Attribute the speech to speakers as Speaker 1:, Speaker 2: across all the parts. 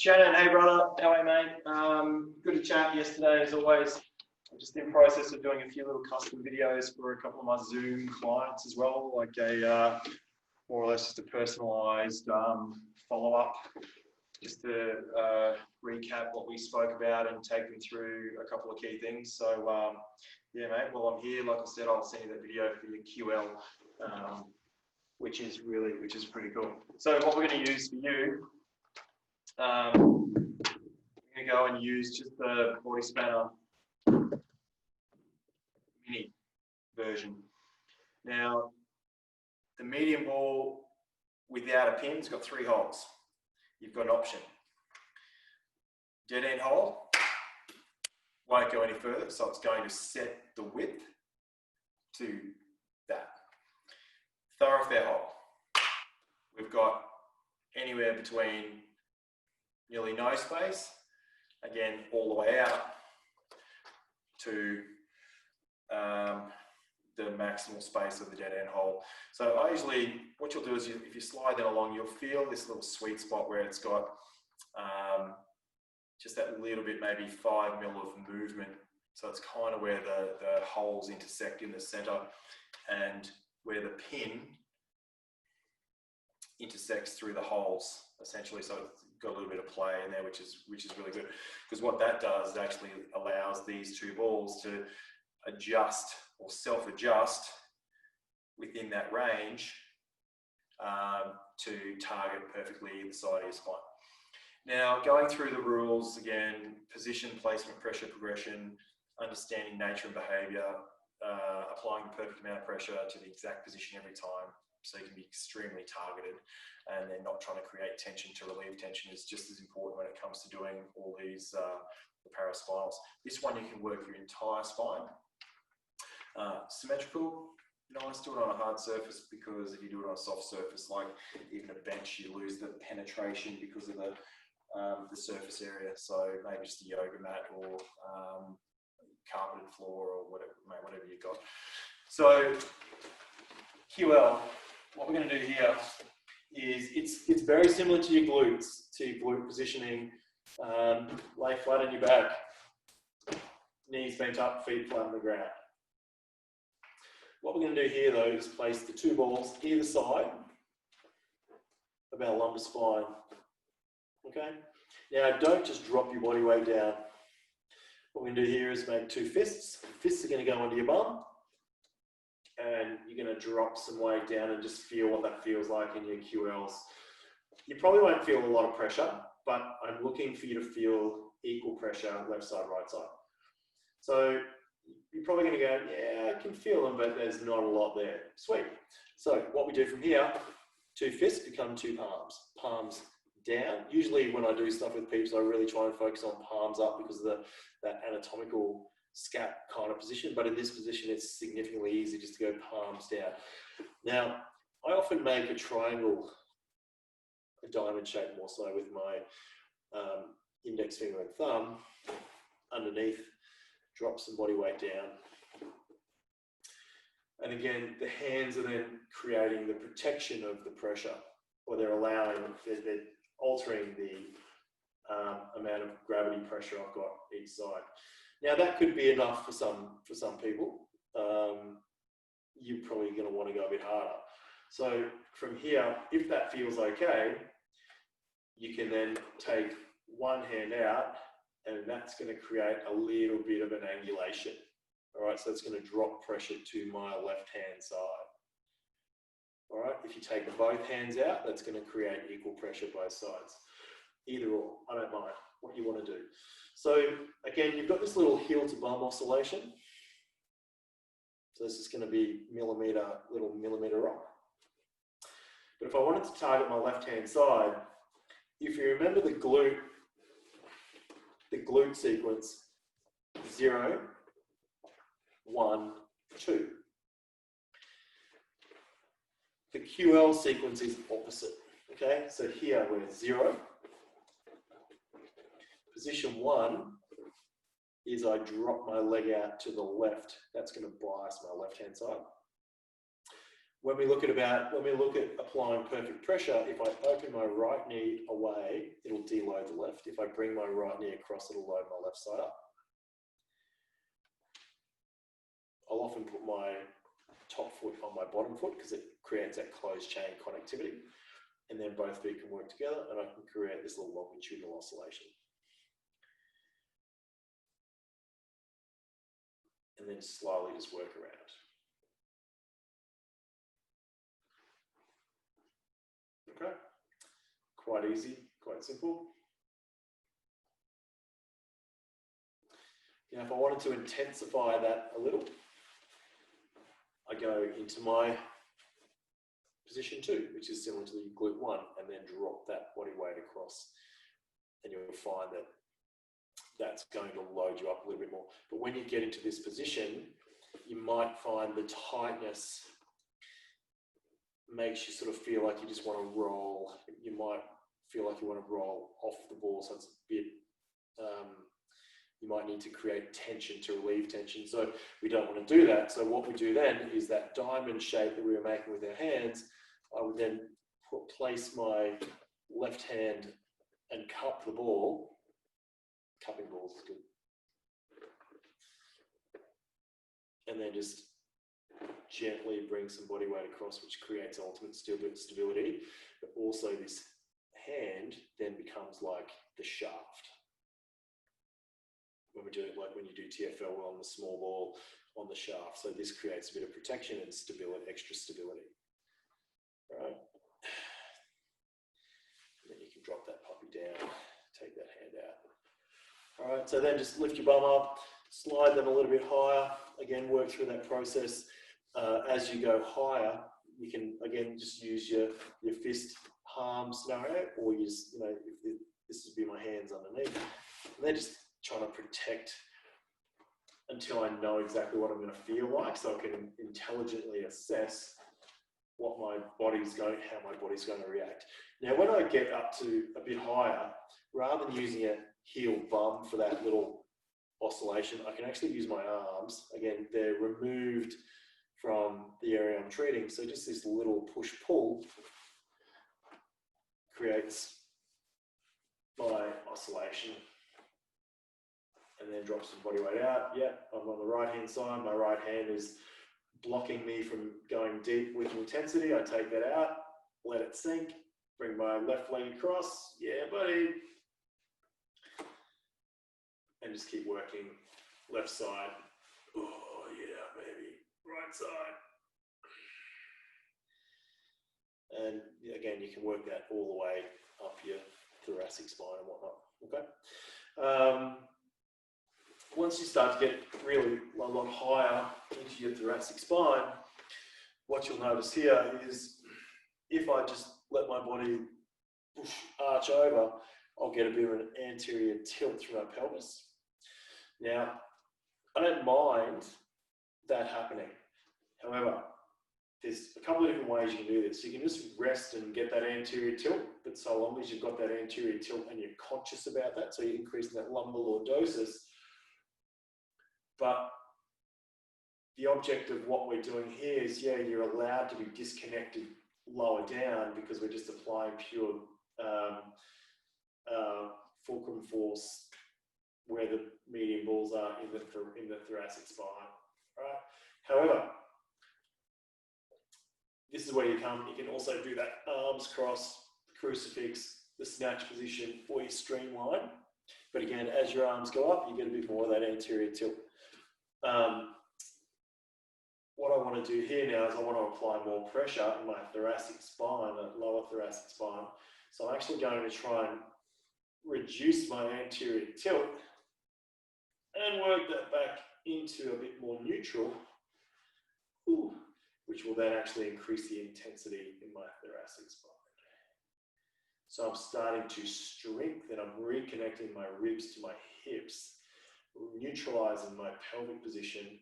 Speaker 1: Shannon, hey brother, how are you, mate? Good to chat yesterday as always. I'm just in the process of doing a few little custom videos for a couple of my Zoom clients as well, like a more or less just a personalized follow-up, just to recap what we spoke about and take them through a couple of key things. So yeah, mate, while I'm here, like I said, I'll send you that video for your QL, which is pretty cool. So what we're going to use for you, I'm going to go and use just the Body Spanner mini version. Now, the medium ball without a pin's got 3 holes. You've got an option. Dead end hole, won't go any further, so it's going to set the width to that. Thoroughfare hole, we've got anywhere between nearly no space, again all the way out to the maximal space of the dead end hole. So I usually, what you'll do is if you slide that along, you'll feel this little sweet spot where it's got just that little bit, maybe 5 mil of movement. So it's kind of where the holes intersect in the center and where the pin intersects through the holes, essentially. So it's got a little bit of play in there, which is really good, because what that does, it actually allows these 2 balls to adjust or self-adjust within that range to target perfectly the side of your spine. Now, going through the rules again: position, placement, pressure, progression, understanding nature and behavior, applying the perfect amount of pressure to the exact position every time, so you can be extremely targeted, and then not trying to create tension to relieve tension is just as important when it comes to doing all these the paraspinals. This one you can work your entire spine. Symmetrical, nice, do it on a hard surface, because if you do it on a soft surface, like even a bench, you lose the penetration because of the surface area. So maybe just a yoga mat or carpeted floor or whatever you've got. So QL, what we're going to do here is it's very similar to your glutes, to your glute positioning. Lay flat on your back, knees bent up, feet flat on the ground. What we're going to do here though is place the 2 balls either side of our lumbar spine. Okay? Now don't just drop your body weight down. What we're going to do here is make 2 fists. Fists are going to go under your bum, and you're going to drop some weight down and just feel what that feels like in your QLs. You probably won't feel a lot of pressure, but I'm looking for you to feel equal pressure left side, right side. So you're probably going to go, yeah, I can feel them, but there's not a lot there. Sweet. So what we do from here, 2 fists become 2 palms. Palms down. Usually when I do stuff with peeps, I really try and focus on palms up because of that anatomical scat kind of position. But in this position, it's significantly easier just to go palms down. Now, I often make a triangle, a diamond shape more so, with my index finger and thumb underneath. Drop some body weight down. And again, the hands are then creating the protection of the pressure, or they're altering the amount of gravity pressure I've got each side. Now that could be enough for some people. You're probably going to want to go a bit harder. So from here, if that feels okay, you can then take one hand out, and that's going to create a little bit of an angulation. All right, so it's going to drop pressure to my left-hand side. All right, if you take both hands out, that's going to create equal pressure both sides. Either or, I don't mind what you want to do. So again, you've got this little heel to bum oscillation. So this is going to be little millimeter rock. But if I wanted to target my left-hand side, if you remember the glute sequence, 0, 1, 2. The QL sequence is opposite. Okay, so here we're 0. Position 1 is I drop my leg out to the left. That's going to bias my left-hand side. when we look at applying perfect pressure, if I open my right knee away, it'll deload the left. If I bring my right knee across, it'll load my left side up. I'll often put my top foot on my bottom foot because it creates that closed chain connectivity. And then both feet can work together and I can create this little longitudinal oscillation. And then slowly just work around. Okay, quite easy, quite simple. Now, if I wanted to intensify that a little, I go into my position 2, which is similar to the glute 1, and then drop that body weight across. And you'll find that that's going to load you up a little bit more. But when you get into this position, you might find the tightness makes you sort of feel like you just want to roll. You might feel like you want to roll off the ball, so it's a bit, you might need to create tension to relieve tension. So we don't want to do that. So what we do then is that diamond shape that we were making with our hands, I would then place my left hand and cup the ball. Cupping balls is good. And then just gently bring some body weight across, which creates ultimate stability. But also this hand then becomes like the shaft. When we do it, like when you do TFL on the small ball on the shaft. So this creates a bit of protection and stability, extra stability. Right. And then you can drop that puppy down, take that hand out. All right, so then just lift your bum up, slide them a little bit higher. Again, work through that process. As you go higher, you can, again, just use your fist palm scenario, or you just, if this would be my hands underneath. And then just trying to protect until I know exactly what I'm going to feel like, so I can intelligently assess what my body's going, how my body's going to react. Now, when I get up to a bit higher, rather than using a heel bum for that little oscillation, I can actually use my arms. Again, they're removed from the area I'm treating, so just this little push-pull creates my oscillation. And then drop some body weight out. Yeah, I'm on the right-hand side. My right hand is blocking me from going deep with intensity. I take that out, let it sink, bring my left leg across. Yeah, buddy. And just keep working left side. Oh, yeah, baby. Right side. And again, you can work that all the way up your thoracic spine and whatnot. Okay. Once you start to get really a lot higher into your thoracic spine, what you'll notice here is if I just let my body arch over, I'll get a bit of an anterior tilt through my pelvis. Now, I don't mind that happening. However, there's a couple of different ways you can do this. You can just rest and get that anterior tilt, but so long as you've got that anterior tilt and you're conscious about that, so you're increasing that lumbar lordosis. But the object of what we're doing here is, yeah, you're allowed to be disconnected lower down because we're just applying pure fulcrum force where the median balls are in the thoracic spine. Right? However, this is where you come. You can also do that arms cross, crucifix, the snatch position, or you streamline. But again, as your arms go up, you get a bit more of that anterior tilt. What I want to do here now is I want to apply more pressure in my thoracic spine, the lower thoracic spine. So I'm actually going to try and reduce my anterior tilt and work that back into a bit more neutral, which will then actually increase the intensity in my thoracic spine. So I'm starting to strengthen, I'm reconnecting my ribs to my hips, neutralizing my pelvic position.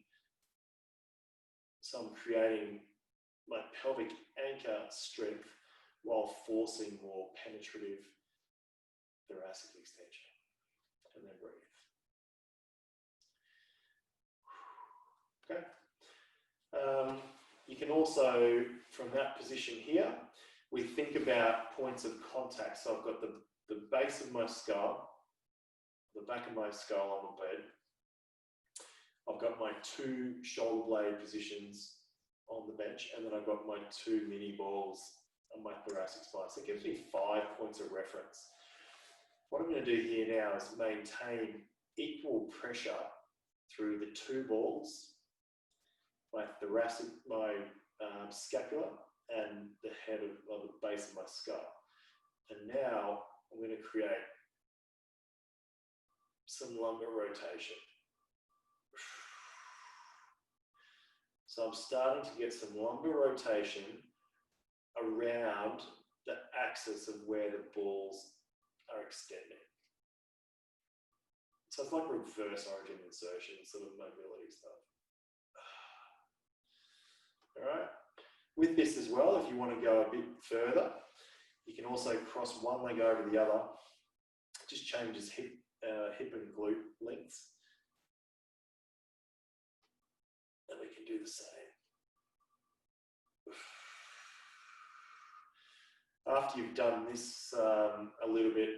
Speaker 1: So I'm creating my pelvic anchor strength while forcing more penetrative thoracic extension. And then breathe. Okay. You can also, from that position here, we think about points of contact. So I've got the base of my skull, the back of my skull on the bed. I've got my 2 shoulder blade positions on the bench, and then I've got my 2 mini balls on my thoracic spine. So it gives me 5 points of reference. What I'm going to do here now is maintain equal pressure through the 2 balls, my thoracic, my scapula, and the head of the base of my skull. And now I'm going to create some lumbar rotation. So I'm starting to get some lumbar rotation around the axis of where the balls are extending. So it's like reverse origin insertion, sort of mobility stuff. All right. With this as well, if you want to go a bit further, you can also cross one leg over the other. It just changes hip and glute lengths. And we can do the same. After you've done this a little bit,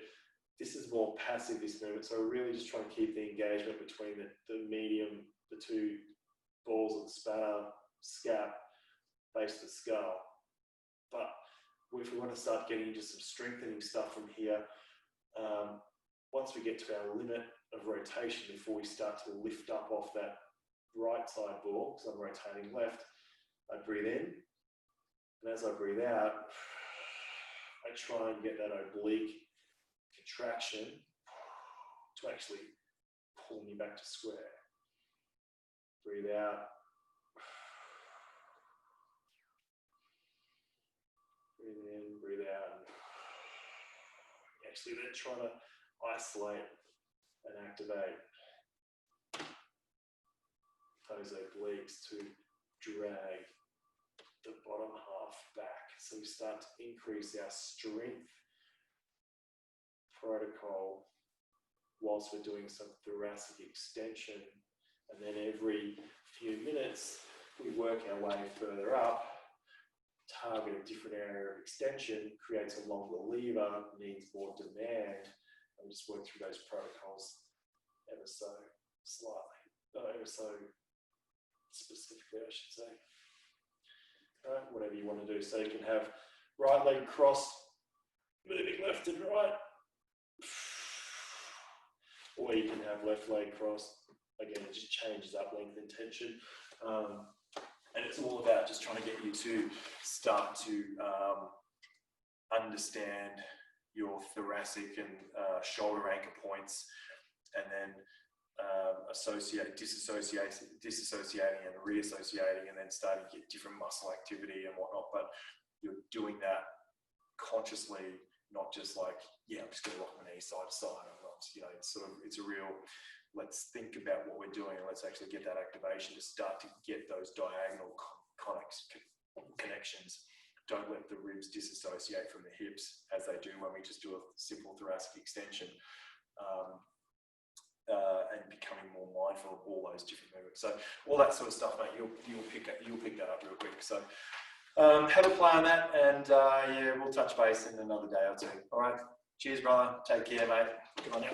Speaker 1: this is more passive, this movement. So we're really just trying to keep the engagement between the medium, the 2 balls of the spanner, scap, base of the skull. But if we want to start getting into some strengthening stuff from here, once we get to our limit of rotation, before we start to lift up off that right side ball, because I'm rotating left, I breathe in, and as I breathe out, I try and get that oblique contraction to actually pull me back to square. Breathe out. Breathe in, breathe out. Actually then try to isolate and activate those obliques to drag the bottom half back. So we start to increase our strength protocol whilst we're doing some thoracic extension. And then every few minutes, we work our way further up, target a different area of extension, creates a longer lever, needs more demand, and just work through those protocols ever so slightly, ever so specifically, I should say. Right, whatever you want to do. So you can have right leg crossed, moving left and right, or you can have left leg crossed. Again, it just changes up length and tension. And it's all about just trying to get you to start to understand your thoracic and shoulder anchor points, and then disassociating and reassociating, and then starting to get different muscle activity and whatnot. But you're doing that consciously, not just like, yeah, I'm just going to rock my knee side to side. I'm not, you know, it's a real, let's think about what we're doing and let's actually get that activation to start to get those diagonal connections. Don't let the ribs disassociate from the hips as they do when we just do a simple thoracic extension. And becoming more mindful of all those different movements. So all that sort of stuff, mate, you'll pick that up real quick. So have a play on that, and yeah, we'll touch base in another day or two. All right, cheers, brother. Take care, mate. Good on you.